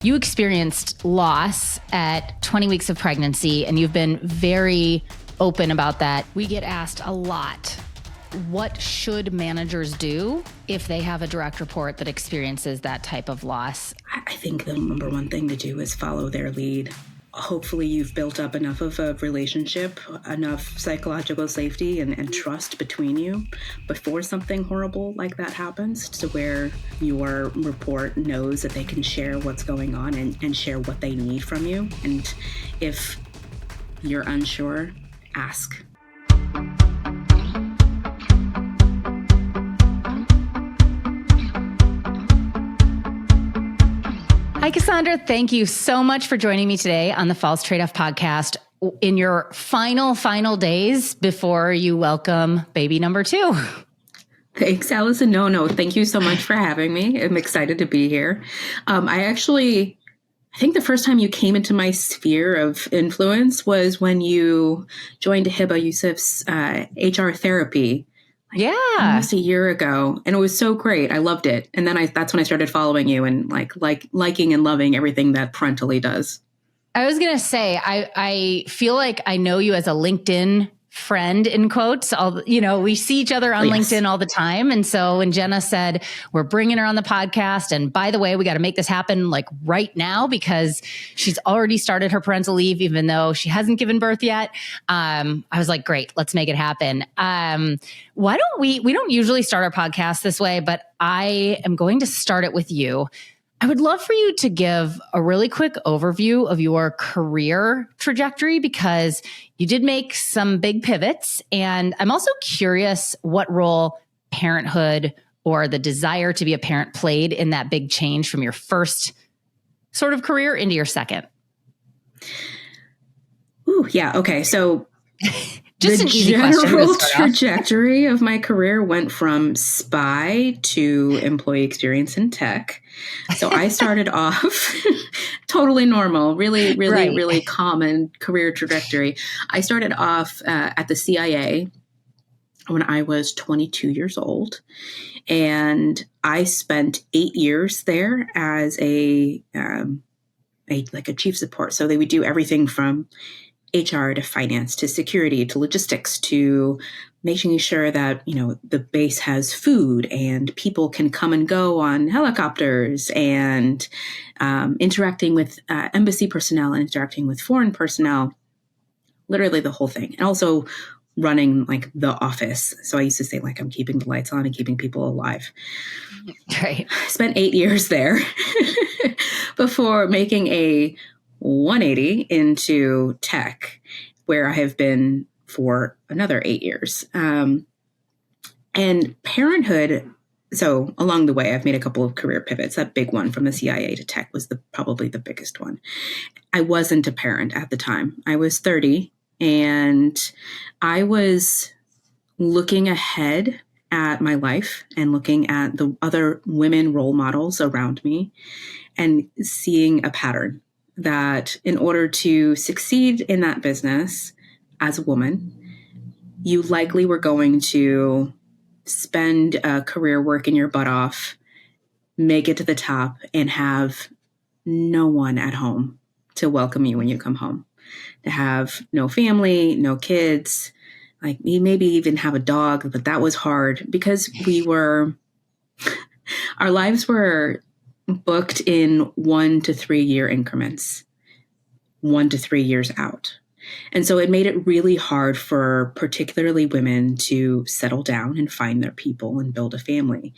You experienced loss at 20 weeks of pregnancy, and you've been very open about that. We get asked a lot, what should managers do if they have a direct report that experiences that type of loss? I think the number one thing to do is follow their lead. Hopefully you've built up enough of a relationship, enough psychological safety and trust between you before something horrible like that happens, to where your report knows that they can share what's going on and share what they need from you. And if you're unsure, ask. Hi, Cassandra. Thank you so much for joining me today on the False Tradeoff podcast in your final days before you welcome baby number 2. Thanks, Allison. No, thank you so much for having me. I'm excited to be here. I think the first time you came into my sphere of influence was when you joined Hiba Yusuf's HR therapy. Almost a year ago. And it was so great. I loved it. And then that's when I started following you and liking and loving everything that Parentally does. I was going to say, I feel like I know you as a LinkedIn friend, in quotes. We see each other on LinkedIn all the time. And so when Jenna said, we're bringing her on the podcast, and by the way, we got to make this happen like right now because she's already started her parental leave, even though she hasn't given birth yet. I was like, great, let's make it happen. Why don't we don't usually start our podcast this way, but I am going to start it with you. I would love for you to give a really quick overview of your career trajectory, because you did make some big pivots. And I'm also curious what role parenthood or the desire to be a parent played in that big change from your first sort of career into your second. Ooh, yeah. Okay. So just the general trajectory of my career went from spy to employee experience in tech. So I started off totally normal, really common career trajectory. I started off at the CIA when I was 22 years old, and I spent 8 years there as a chief support. So they would do everything from HR to finance to security to logistics to making sure that, the base has food and people can come and go on helicopters, and interacting with embassy personnel and interacting with foreign personnel, literally the whole thing. And also running the office. So I used to say I'm keeping the lights on and keeping people alive. Right. I spent 8 years there before making a 180 into tech, where I have been for another 8 years. And parenthood, so along the way, I've made a couple of career pivots. That big one from the CIA to tech was probably the biggest one. I wasn't a parent at the time. I was 30, and I was looking ahead at my life and looking at the other women role models around me and seeing a pattern that in order to succeed in that business as a woman, you likely were going to spend a career working your butt off, make it to the top, and have no one at home to welcome you when you come home. To have no family, no kids, maybe even have a dog, but that was hard because our lives were booked in 1 to 3 year increments, 1 to 3 years out. And so it made it really hard for particularly women to settle down and find their people and build a family.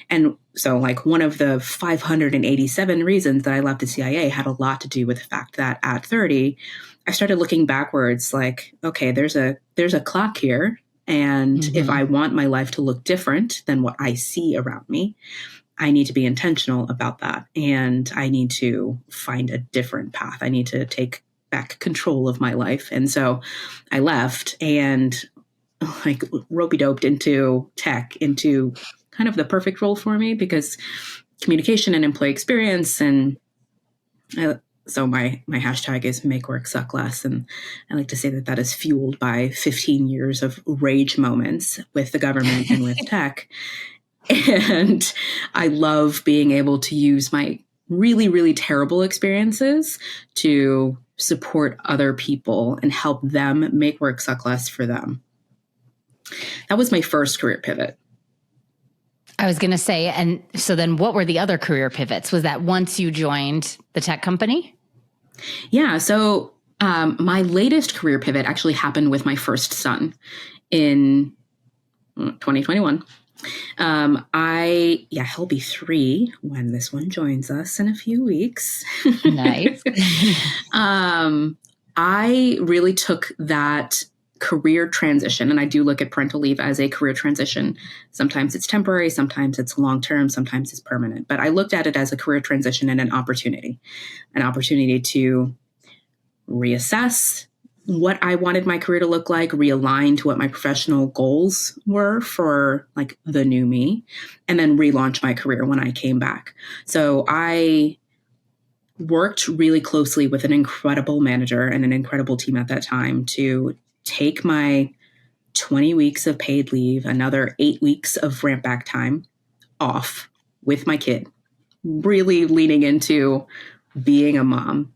And so one of the 587 reasons that I left the CIA had a lot to do with the fact that at 30, I started looking backwards okay, there's a clock here. And if I want my life to look different than what I see around me, I need to be intentional about that. And I need to find a different path. I need to take back control of my life. And so I left and ropey-doped into tech, into kind of the perfect role for me, because communication and employee experience. And so my hashtag is make work suck less. And I like to say that is fueled by 15 years of rage moments with the government and with tech. And I love being able to use my really, really terrible experiences to support other people and help them make work suck less for them. That was my first career pivot. I was going to say, and so then what were the other career pivots? Was that once you joined the tech company? Yeah. So my latest career pivot actually happened with my first son in 2021. He'll be 3 when this one joins us in a few weeks. Nice. I really took that career transition, and I do look at parental leave as a career transition. Sometimes it's temporary, sometimes it's long-term, sometimes it's permanent. But I looked at it as a career transition and an opportunity to reassess what I wanted my career to look like, realign to what my professional goals were for like the new me, and then relaunch my career when I came back. So I worked really closely with an incredible manager and an incredible team at that time to take my 20 weeks of paid leave, another 8 weeks of ramp back time off with my kid, really leaning into being a mom.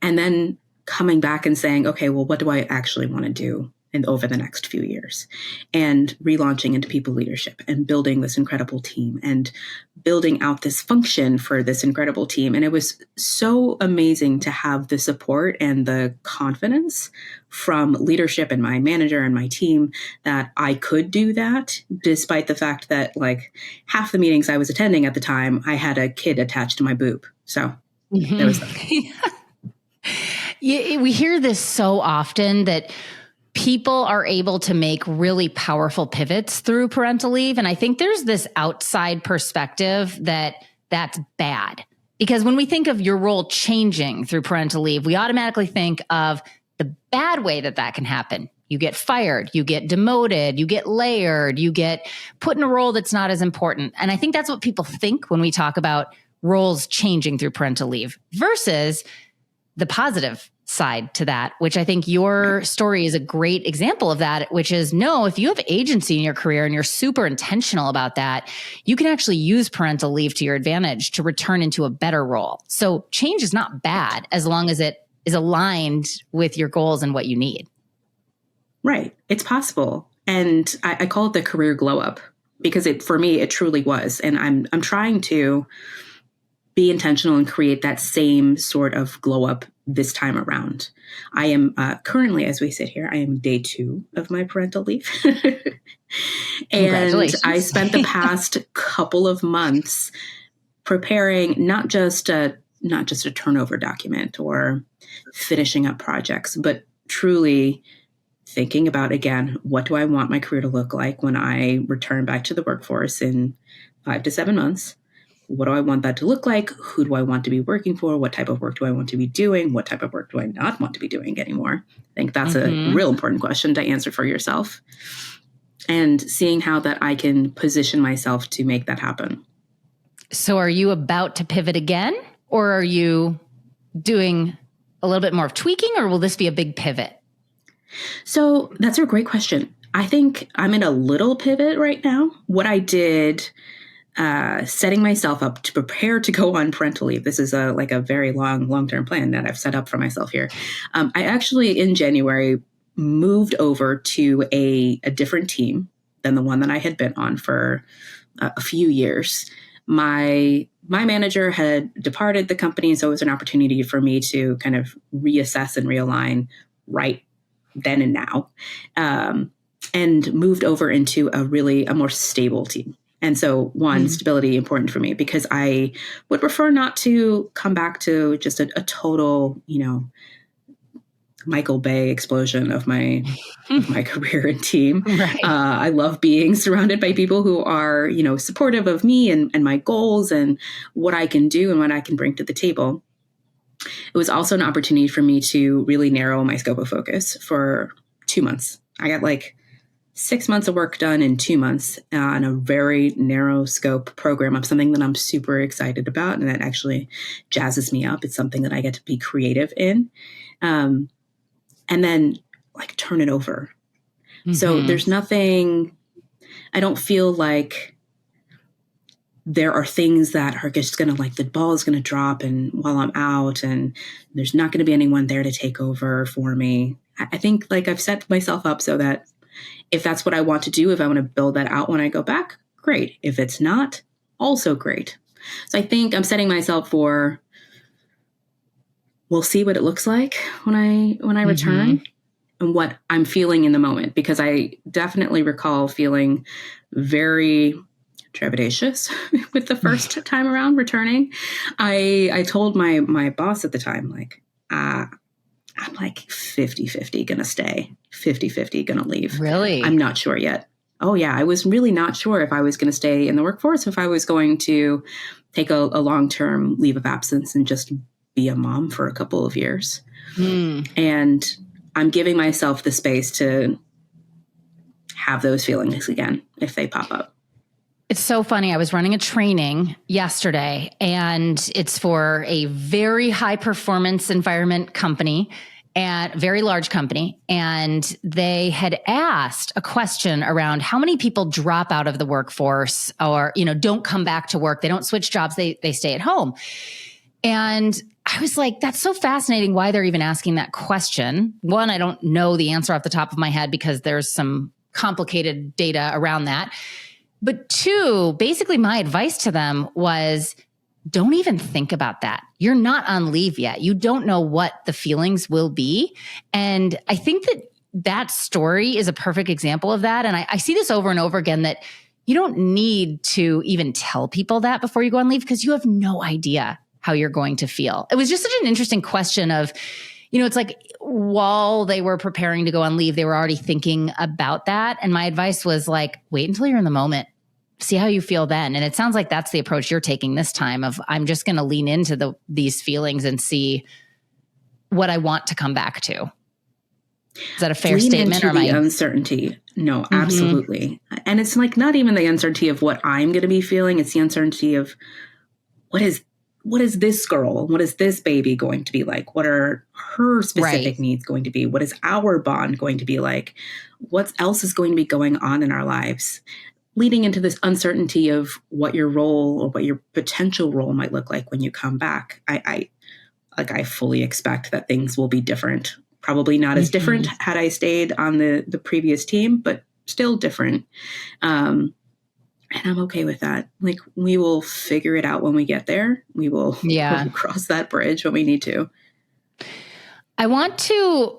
And then coming back and saying, okay, well, what do I actually want to do over the next few years? And relaunching into people leadership and building this incredible team and building out this function for this incredible team. And it was so amazing to have the support and the confidence from leadership and my manager and my team that I could do that, despite the fact that like half the meetings I was attending at the time, I had a kid attached to my boob. So there was that. Yeah, we hear this so often that people are able to make really powerful pivots through parental leave. And I think there's this outside perspective that that's bad. Because when we think of your role changing through parental leave, we automatically think of the bad way that that can happen. You get fired, you get demoted, you get layered, you get put in a role that's not as important. And I think that's what people think when we talk about roles changing through parental leave versus the positive side to that, which I think your story is a great example of that, which is no, if you have agency in your career and you're super intentional about that, you can actually use parental leave to your advantage to return into a better role. So change is not bad as long as it is aligned with your goals and what you need. Right. It's possible. And I call it the career glow up because for me, it truly was. And I'm trying to be intentional and create that same sort of glow up this time around. I am currently, as we sit here, I am day 2 of my parental leave. And I spent the past couple of months preparing not just a turnover document or finishing up projects, but truly thinking about, again, what do I want my career to look like when I return back to the workforce in 5 to 7 months? What do I want that to look like? Who do I want to be working for? What type of work do I want to be doing? What type of work do I not want to be doing anymore? I think that's a real important question to answer for yourself. And seeing how that I can position myself to make that happen. So are you about to pivot again? Or are you doing a little bit more of tweaking? Or will this be a big pivot? So that's a great question. I think I'm in a little pivot right now. What I did setting myself up to prepare to go on parental leave. This is a very long-term plan that I've set up for myself here. I actually in January moved over to a different team than the one that I had been on for a few years. My manager had departed the company, and so it was an opportunity for me to kind of reassess and realign right then and now, and moved over into a more stable team. And so stability important for me because I would prefer not to come back to just a total, Michael Bay explosion of my career and team. Right. I love being surrounded by people who are, supportive of me and my goals and what I can do and what I can bring to the table. It was also an opportunity for me to really narrow my scope of focus for 2 months. I got 6 months of work done in 2 months on a very narrow scope program of something that I'm super excited about and that actually jazzes me up. It's something that I get to be creative in, and then turn it over. So there's nothing, I don't feel like there are things that are just going to, like, the ball is going to drop and while I'm out, and there's not going to be anyone there to take over for me. I think, like, I've set myself up so that if that's what I want to do, if I want to build that out when I go back, great. If it's not, also great. So I think I'm setting myself for, we'll see what it looks like when I return and what I'm feeling in the moment, because I definitely recall feeling very trepidatious with the first time around returning. I told my boss at the time, like, I'm like 50-50 gonna stay, 50-50 gonna leave. Really? I'm not sure yet. Oh yeah, I was really not sure if I was going to stay in the workforce, if I was going to take a long-term leave of absence and just be a mom for a couple of years. And I'm giving myself the space to have those feelings again if they pop up. It's so funny. I was running a training yesterday, and it's for a very high performance environment company, and very large company. And they had asked a question around how many people drop out of the workforce or, don't come back to work. They don't switch jobs. They stay at home. And I was like, that's so fascinating why they're even asking that question. One, I don't know the answer off the top of my head because there's some complicated data around that. But two, basically my advice to them was, don't even think about that. You're not on leave yet. You don't know what the feelings will be. And I think that story is a perfect example of that. And I see this over and over again, that you don't need to even tell people that before you go on leave, because you have no idea how you're going to feel. It was just such an interesting question of, it's like while they were preparing to go on leave, they were already thinking about that. And my advice was like, wait until you're in the moment. See how you feel then. And it sounds like that's the approach you're taking this time of, I'm just going to lean into these feelings and see what I want to come back to. Is that a fair statement? Into the uncertainty. No, absolutely. And it's like not even the uncertainty of what I'm going to be feeling. It's the uncertainty of what is this girl? What is this baby going to be like? What are her specific needs going to be? What is our bond going to be like? What else is going to be going on in our lives? Leading into this uncertainty of what your role or what your potential role might look like when you come back. I fully expect that things will be different. Probably not as different had I stayed on the previous team, but still different. And I'm okay with that. Like, we will figure it out when we get there. We'll cross that bridge when we need to. I want to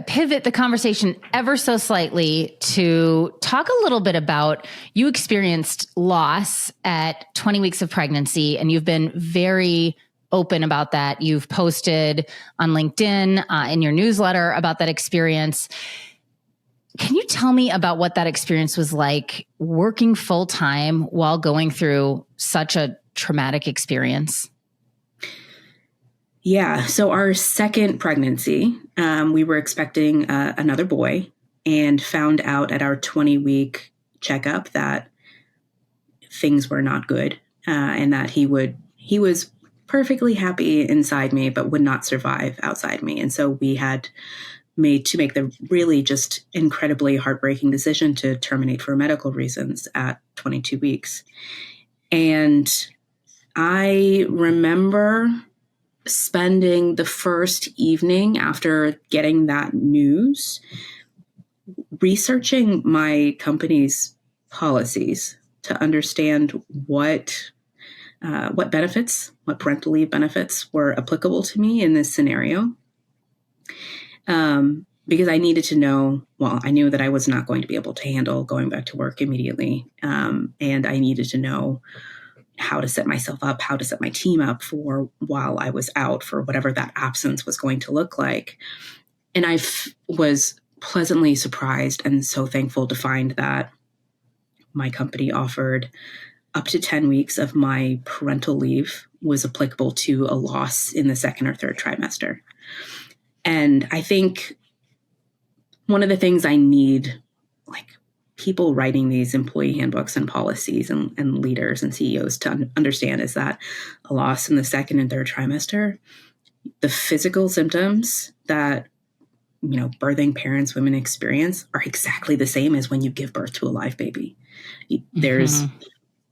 pivot the conversation ever so slightly to talk a little bit about, you experienced loss at 20 weeks of pregnancy, and you've been very open about that. You've posted on LinkedIn, in your newsletter about that experience. Can you tell me about what that experience was like, working full time while going through such a traumatic experience? Yeah. So our second pregnancy, we were expecting another boy, and found out at our 20-week checkup that things were not good, and that he was perfectly happy inside me, but would not survive outside me. And so we had made the really just incredibly heartbreaking decision to terminate for medical reasons at 22 weeks. And I remember spending the first evening after getting that news researching my company's policies to understand what parental leave benefits were applicable to me in this scenario. Because I needed to know, I knew that I was not going to be able to handle going back to work immediately. And I needed to know how to set myself up, how to set my team up for while I was out, for whatever that absence was going to look like. And I was pleasantly surprised and so thankful to find that my company offered up to 10 weeks of my parental leave was applicable to a loss in the second or third trimester. And I think one of the things I need, like, people writing these employee handbooks and policies and leaders and CEOs to understand, is that a loss in the second and third trimester, the physical symptoms that, birthing parents, women experience are exactly the same as when you give birth to a live baby. There's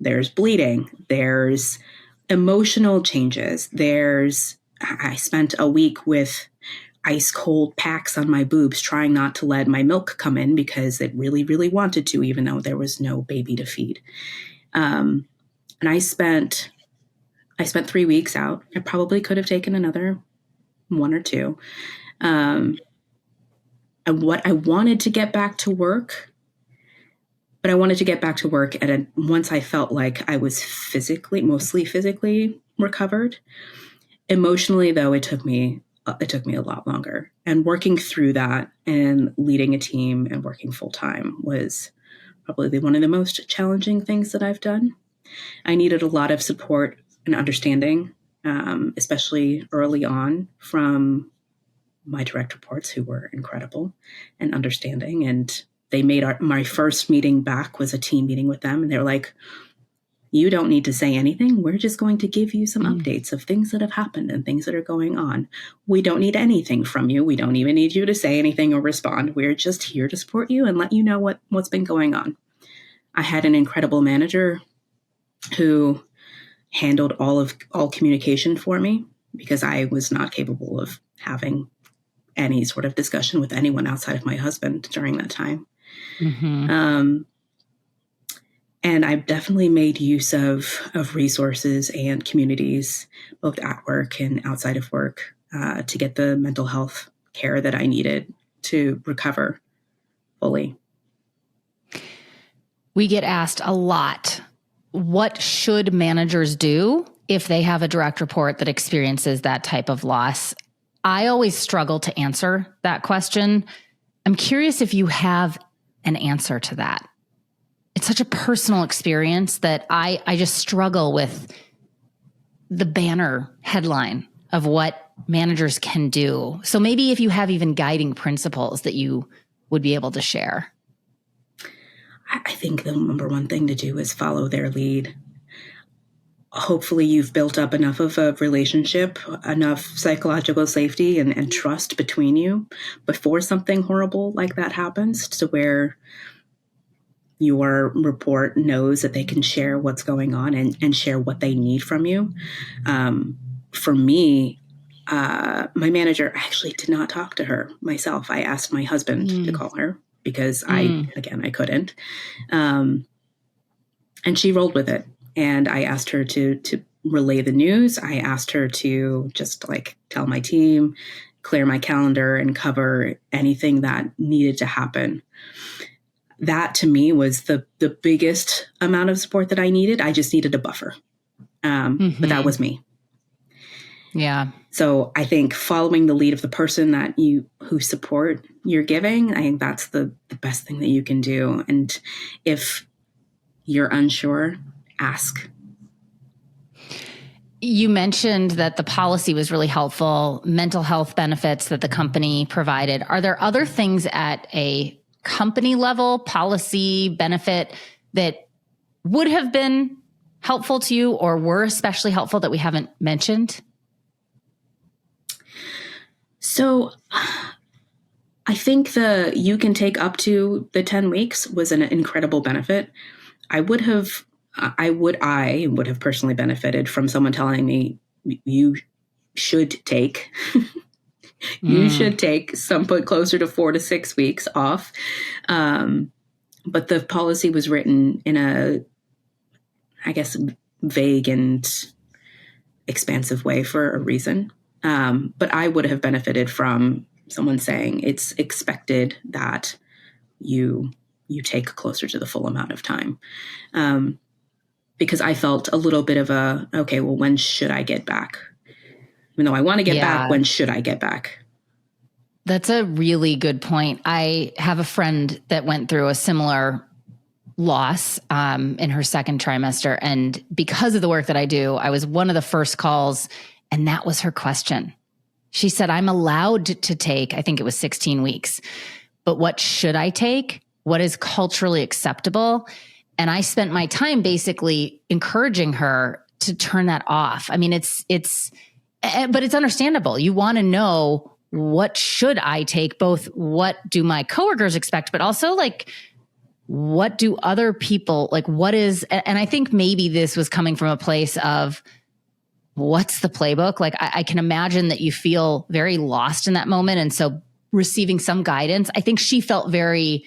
there's bleeding, there's emotional changes, I spent a week with ice cold packs on my boobs, trying not to let my milk come in because it really, really wanted to, even though there was no baby to feed. And I spent 3 weeks out. I probably could have taken another 1 or 2. And what I wanted to get back to work, but I wanted to get back to work once I felt like I was mostly physically recovered. Emotionally, though, it took me a lot longer. And working through that and leading a team and working full time was probably one of the most challenging things that I've done. I needed a lot of support and understanding, especially early on, from my direct reports, who were incredible and understanding. And they made my first meeting back was a team meeting with them. And they're like, you don't need to say anything. We're just going to give you some updates of things that have happened and things that are going on. We don't need anything from you. We don't even need you to say anything or respond. We're just here to support you and let you know what's been going on. I had an incredible manager who handled all communication for me, because I was not capable of having any sort of discussion with anyone outside of my husband during that time. Mm-hmm. And I've definitely made use of resources and communities, both at work and outside of work, to get the mental health care that I needed to recover fully. We get asked a lot, what should managers do if they have a direct report that experiences that type of loss? I always struggle to answer that question. I'm curious if you have an answer to that. It's such a personal experience that I just struggle with the banner headline of what managers can do. So maybe if you have even guiding principles that you would be able to share. I think the number one thing to do is follow their lead. Hopefully you've built up enough of a relationship, enough psychological safety and trust between you before something horrible like that happens, to where your report knows that they can share what's going on and share what they need from you. For me, my manager, I actually did not talk to her myself. I asked my husband to call her because I couldn't. And she rolled with it. And I asked her to relay the news. I asked her to just tell my team, clear my calendar, and cover anything that needed to happen. That to me was the biggest amount of support that I needed. I just needed a buffer. But that was me. Yeah. So I think following the lead of the person whose support you're giving, I think that's the best thing that you can do. And if you're unsure, ask. You mentioned that the policy was really helpful, mental health benefits that the company provided. Are there other things at a company level, policy, benefit, that would have been helpful to you or were especially helpful that we haven't mentioned? So I think you can take up to the 10 weeks was an incredible benefit. I would have personally benefited from someone telling me you should take somewhat closer to 4 to 6 weeks off. But the policy was written in a, I guess, vague and expansive way for a reason. But I would have benefited from someone saying it's expected that you take closer to the full amount of time. Because I felt a little bit of okay, well, when should I get back? Even though I want to get back, when should I get back? That's a really good point. I have a friend that went through a similar loss in her second trimester. And because of the work that I do, I was one of the first calls, and that was her question. She said, I'm allowed to take, I think it was 16 weeks, but what should I take? What is culturally acceptable? And I spent my time basically encouraging her to turn that off. I mean, but it's understandable. You want to know, what should I take? Both what do my coworkers expect, but also what do other people like? What is, and I think maybe this was coming from a place of what's the playbook? Like, I can imagine that you feel very lost in that moment. And so receiving some guidance, I think she felt very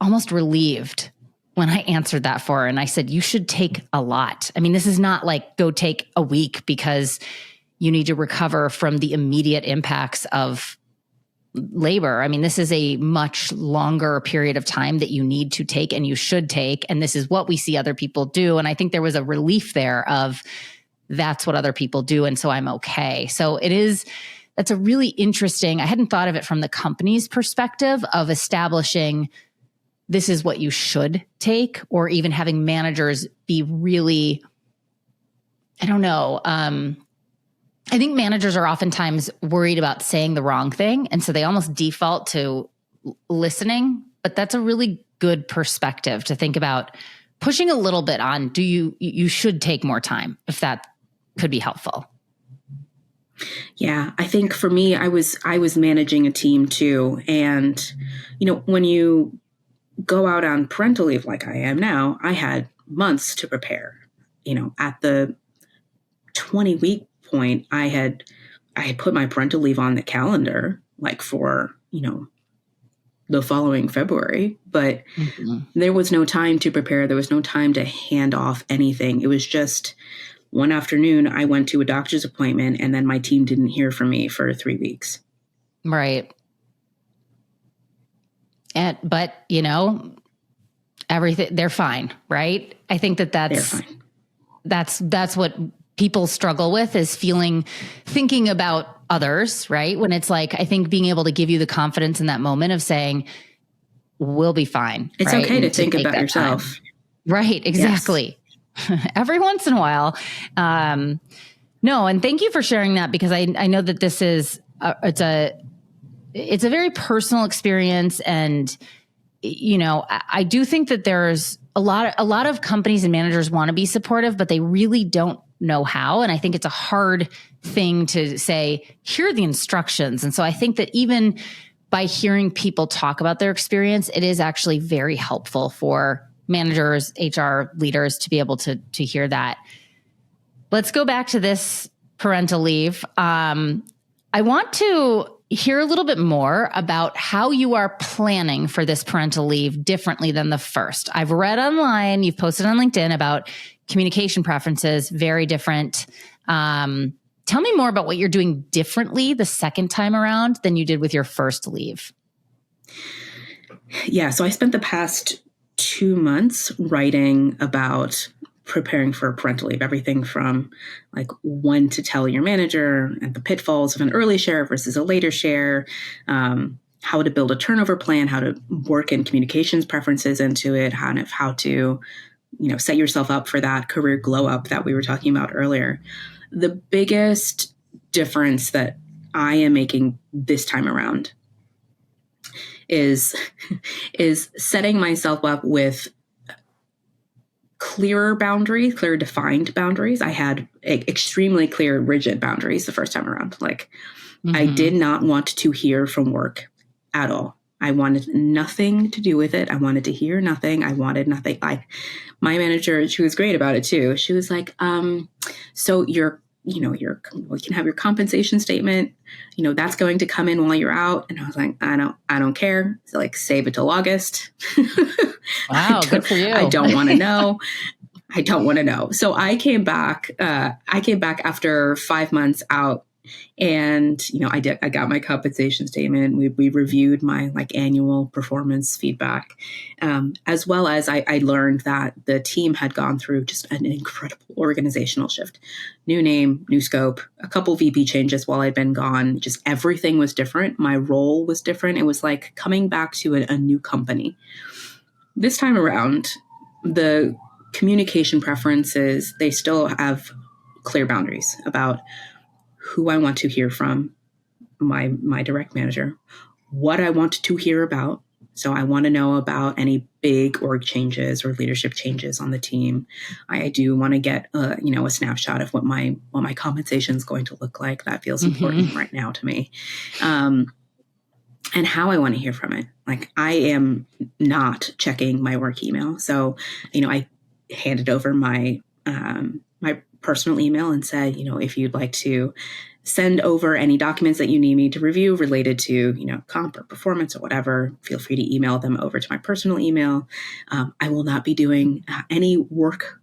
almost relieved when I answered that for her. And I said, you should take a lot. I mean, this is not like go take a week because you need to recover from the immediate impacts of labor. I mean, this is a much longer period of time that you need to take and you should take. And this is what we see other people do. And I think there was a relief there of that's what other people do. And so I'm okay. So that's a really interesting, I hadn't thought of it from the company's perspective of establishing this is what you should take, or even having managers be really, I don't know. I think managers are oftentimes worried about saying the wrong thing. And so they almost default to listening, but that's a really good perspective to think about pushing a little bit on, you should take more time if that could be helpful. Yeah, I think for me, I was managing a team too. And, when you go out on parental leave like I am now, I had months to prepare. At the 20-week point, I had put my parental leave on the calendar, like for, the following February, but there was no time to prepare. There was no time to hand off anything. It was just one afternoon, I went to a doctor's appointment and then my team didn't hear from me for 3 weeks. Right. But everything, they're fine, right? I think They're fine. That's what people struggle with, is thinking about others, right? When it's like, I think being able to give you the confidence in that moment of saying, we'll be fine. It's right? okay and to think about yourself. Time. Right. Exactly. Yes. Every once in a while. No. And thank you for sharing that, because I know that this is, it's a very personal experience. And, I do think that there's a lot of companies and managers want to be supportive, but they really don't know how. And I think it's a hard thing to say, here are the instructions. And so I think that even by hearing people talk about their experience, it is actually very helpful for managers, HR leaders to be able to hear that. Let's go back to this parental leave. I want to hear a little bit more about how you are planning for this parental leave differently than the first. I've read online, you've posted on LinkedIn about communication preferences, very different. Tell me more about what you're doing differently the second time around than you did with your first leave. Yeah, so I spent the past 2 months writing about preparing for parental leave, everything from like when to tell your manager and the pitfalls of an early share versus a later share, how to build a turnover plan, how to work in communications preferences into it, how to set yourself up for that career glow up that we were talking about earlier. The biggest difference that I am making this time around is setting myself up with clear defined boundaries. I had extremely clear, rigid boundaries the first time around. Like, I did not want to hear from work at all. I wanted nothing to do with it. I wanted to hear nothing. I wanted nothing. Like, my manager, she was great about it too. She was like, so we can have your compensation statement, that's going to come in while you're out. And I was like, I don't care. So, like, save it till August. Wow, good for you. I don't want to know. I don't want to know. So I came back after 5 months out, and, I got my compensation statement. We reviewed my annual performance feedback, as well as I learned that the team had gone through just an incredible organizational shift, new name, new scope, a couple VP changes while I'd been gone. Just everything was different. My role was different. It was like coming back to a new company. This time around, the communication preferences, they still have clear boundaries about who I want to hear from, my direct manager, what I want to hear about. So I want to know about any big org changes or leadership changes on the team. I do want to get a snapshot of what my compensation is going to look like. That feels important right now to me. and how I want to hear from it. Like, I am not checking my work email. So, I handed over my my personal email and said, if you'd like to send over any documents that you need me to review related to, comp or performance or whatever, feel free to email them over to my personal email. I will not be doing any work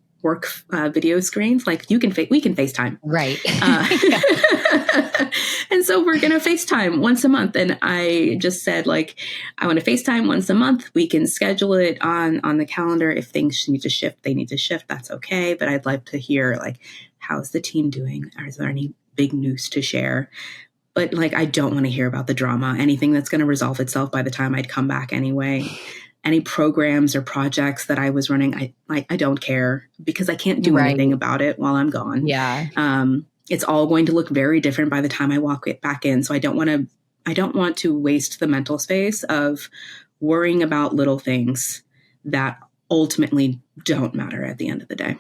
video screens. Like, we can FaceTime. Right. And so we're going to FaceTime once a month. And I just said, like, I want to FaceTime once a month. We can schedule it on the calendar. If things need to shift, they need to shift. That's okay. But I'd like to hear, like, how's the team doing? Is there any big news to share? But, like, I don't want to hear about the drama, anything that's going to resolve itself by the time I'd come back anyway. Any programs or projects that I was running, I don't care, because I can't do anything about it while I'm gone. Yeah. It's all going to look very different by the time I walk it back in. So I don't want to waste the mental space of worrying about little things that ultimately don't matter at the end of the day.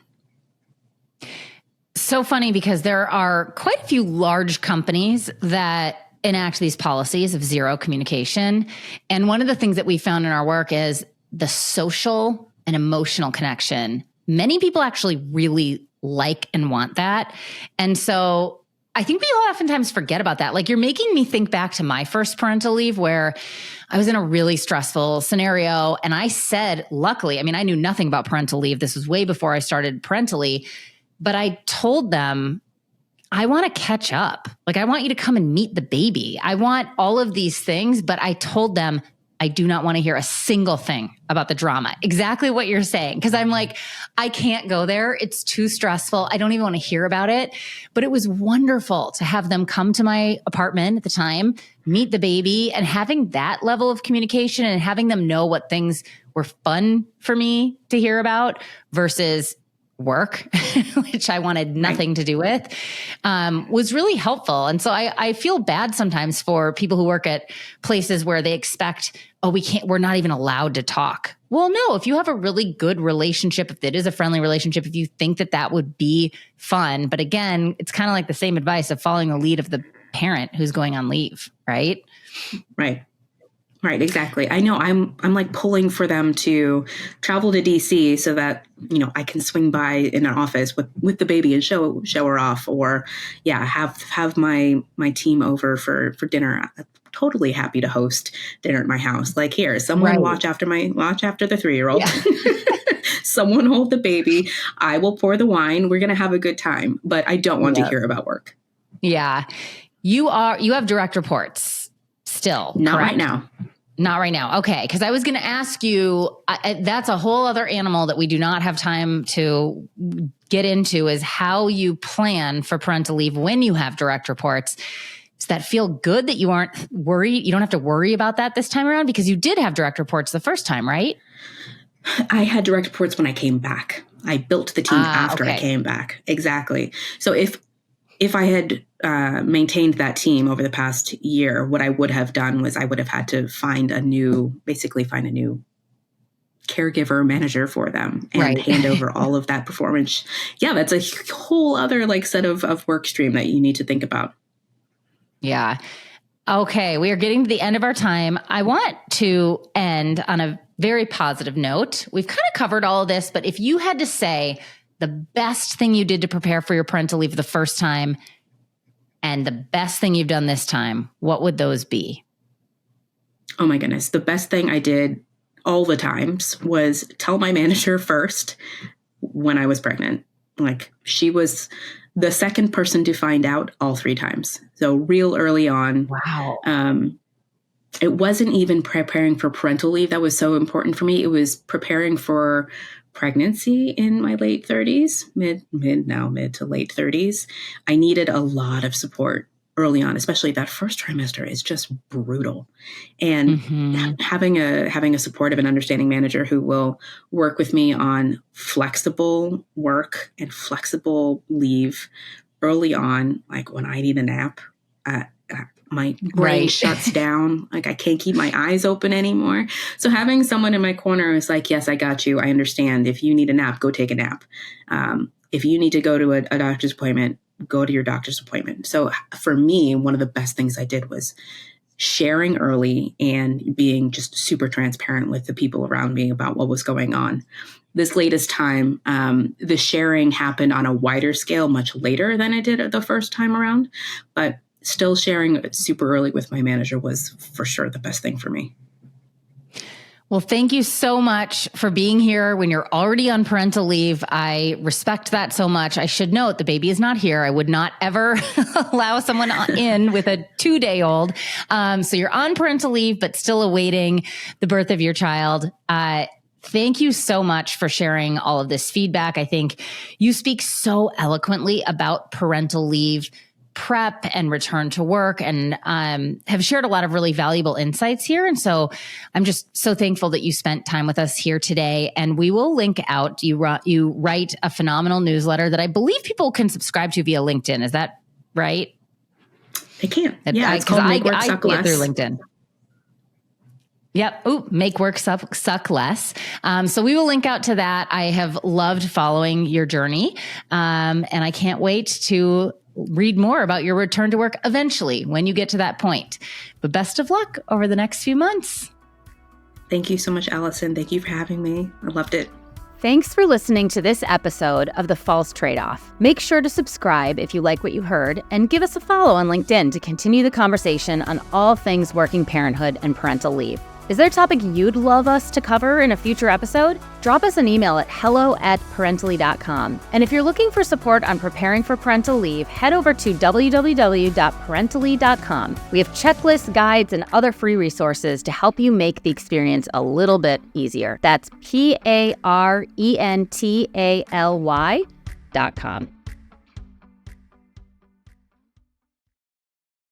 So funny, because there are quite a few large companies that enact these policies of zero communication. And one of the things that we found in our work is the social and emotional connection. Many people actually really like and want that. And so I think we oftentimes forget about that. Like, you're making me think back to my first parental leave, where I was in a really stressful scenario. And I said, luckily, I knew nothing about parental leave. This was way before I started Parentally, but I told them, I want to catch up. Like, I want you to come and meet the baby. I want all of these things, but I told them, I do not want to hear a single thing about the drama. Exactly what you're saying. Because I'm like, I can't go there. It's too stressful. I don't even want to hear about it. But it was wonderful to have them come to my apartment at the time, meet the baby, and having that level of communication and having them know what things were fun for me to hear about versus work, which I wanted nothing to do with, was really helpful. And so I feel bad sometimes for people who work at places where they expect, we're not even allowed to talk. Well, no, if you have a really good relationship, if it is a friendly relationship, if you think that would be fun. But again, it's kind of like the same advice of following the lead of the parent who's going on leave, right? Right, exactly. I know I'm like pulling for them to travel to DC so that, I can swing by in an office with the baby and show her off, or have my team over for dinner. I'm totally happy to host dinner at my house. Like, here, someone watch after the 3-year-old. Yeah. Someone hold the baby. I will pour the wine. We're going to have a good time, but I don't want to hear about work. Yeah. You have direct reports still. Not correct? Right now. Not right now. Okay. Because I was going to ask you, that's a whole other animal that we do not have time to get into, is how you plan for parental leave when you have direct reports. Does that feel good that you aren't worried? You don't have to worry about that this time around, because you did have direct reports the first time, right? I had direct reports when I came back. I built the team after I came back. Exactly. So if I had maintained that team over the past year, what I would have done was I would have had to find a new caregiver manager for them and hand over all of that performance. Yeah, that's a whole other set of work stream that you need to think about. Yeah. Okay. We are getting to the end of our time. I want to end on a very positive note. We've kind of covered all of this, but if you had to say the best thing you did to prepare for your parental leave the first time and the best thing you've done this time, what would those be? Oh my goodness. The best thing I did all the times was tell my manager first when I was pregnant. Like, she was the second person to find out all 3 times. So real early on. Wow. It wasn't even preparing for parental leave that was so important for me. It was preparing for pregnancy in my late 30s, mid to late 30s. I needed a lot of support early on, especially that first trimester is just brutal. And having a supportive and understanding manager who will work with me on flexible work and flexible leave early on, like when I need a nap, my brain shuts down. Like, I can't keep my eyes open anymore. So having someone in my corner is like, yes, I got you. I understand. If you need a nap, go take a nap. If you need to go to a doctor's appointment, go to your doctor's appointment. So for me, one of the best things I did was sharing early and being just super transparent with the people around me about what was going on. This latest time, the sharing happened on a wider scale much later than it did the first time around, but still sharing super early with my manager was for sure the best thing for me. Well, thank you so much for being here when you're already on parental leave. I respect that so much. I should note the baby is not here. I would not ever allow someone in with a 2-day-old. So you're on parental leave, but still awaiting the birth of your child. Thank you so much for sharing all of this feedback. I think you speak so eloquently about parental leave prep and return to work, and have shared a lot of really valuable insights here. And so I'm just so thankful that you spent time with us here today. And we will link out. You write a phenomenal newsletter that I believe people can subscribe to via LinkedIn. Is that right? They can. Yeah, it's called Make Work Suck Less. Through LinkedIn. Yep. Oh, Make Work Suck Less. So we will link out to that. I have loved following your journey. And I can't wait to read more about your return to work eventually when you get to that point. But best of luck over the next few months. Thank you so much, Allison. Thank you for having me. I loved it. Thanks for listening to this episode of The False Tradeoff. Make sure to subscribe if you like what you heard, and give us a follow on LinkedIn to continue the conversation on all things working parenthood and parental leave. Is there a topic you'd love us to cover in a future episode? Drop us an email at hello@parentally.com. And if you're looking for support on preparing for parental leave, head over to www.parentally.com. We have checklists, guides, and other free resources to help you make the experience a little bit easier. That's PARENTALY.com.